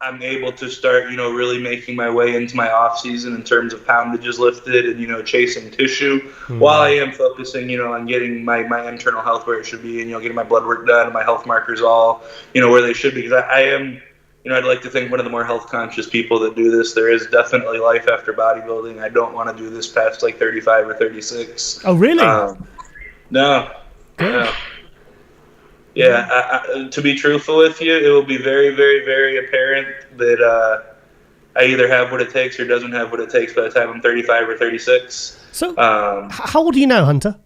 I'm able to start, really making my way into my off season in terms of poundages lifted and, chasing tissue while I am focusing, on getting my internal health where it should be and, getting my blood work done and my health markers all, where they should be. Because I am, I'd like to think one of the more health conscious people that do this. There is definitely life after bodybuilding. I don't want to do this past like 35 or 36. Oh, really? No. Good. No. Yeah, to be truthful with you, it will be very, very, very apparent that I either have what it takes or doesn't have what it takes by the time I'm 35 or 36. So, how old are you now, Hunter?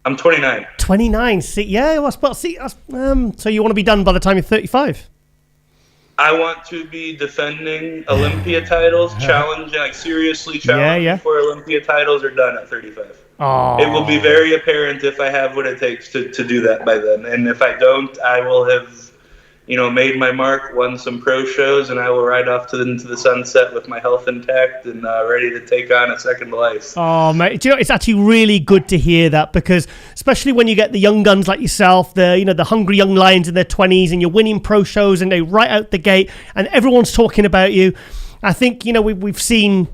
I'm 29. 29. See, yeah, so you want to be done by the time you're 35? I want to be defending Olympia titles, seriously challenging for Olympia titles are done at 35. Oh. It will be very apparent if I have what it takes to do that by then. And if I don't, I will have, made my mark, won some pro shows, and I will ride off into the sunset with my health intact and ready to take on a second life. Oh, mate. Do you know, it's actually really good to hear that, because especially when you get the young guns like yourself, the hungry young lions in their 20s, and you're winning pro shows and they right out the gate and everyone's talking about you. I think, we've seen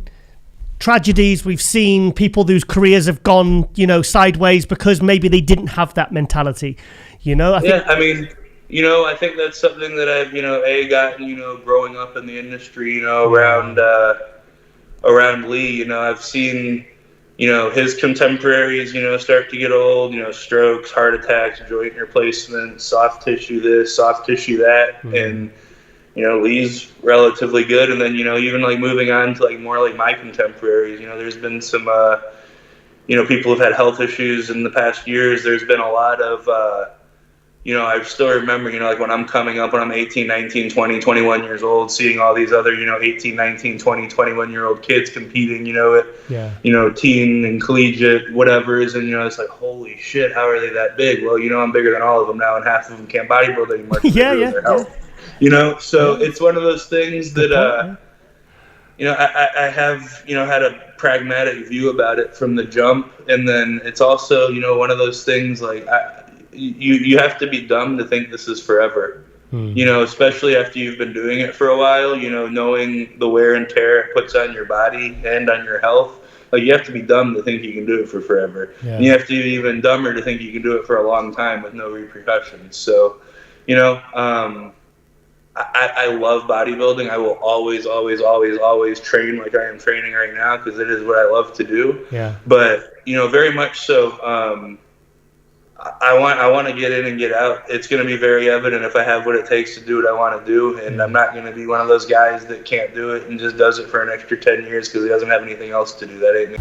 tragedies, we've seen people whose careers have gone, sideways because maybe they didn't have that mentality, I think that's something that I've, gotten, growing up in the industry, around Lee, I've seen, his contemporaries, start to get old, strokes, heart attacks, joint replacements, soft tissue this, soft tissue that, and, Lee's relatively good. And then, even like moving on to like more like my contemporaries, there's been some, people have had health issues in the past years. There's been a lot of, I still remember, like when I'm coming up, when I'm 18, 19, 20, 21 years old, seeing all these other, 18, 19, 20, 21-year-old kids competing, at, teen and collegiate, whatever's, and, it's like, holy shit, how are they that big? Well, I'm bigger than all of them now, and half of them can't bodybuild anymore. So it's one of those things that, I have, had a pragmatic view about it from the jump. And then it's also, one of those things like, you have to be dumb to think this is forever, especially after you've been doing it for a while, knowing the wear and tear it puts on your body and on your health. Like, you have to be dumb to think you can do it for forever. Yeah. And you have to be even dumber to think you can do it for a long time with no repercussions. So, I love bodybuilding. I will always, always, always, always train like I am training right now, because it is what I love to do. Yeah. But, very much so, I want to get in and get out. It's going to be very evident if I have what it takes to do what I want to do, and I'm not going to be one of those guys that can't do it and just does it for an extra 10 years because he doesn't have anything else to do. That ain't me.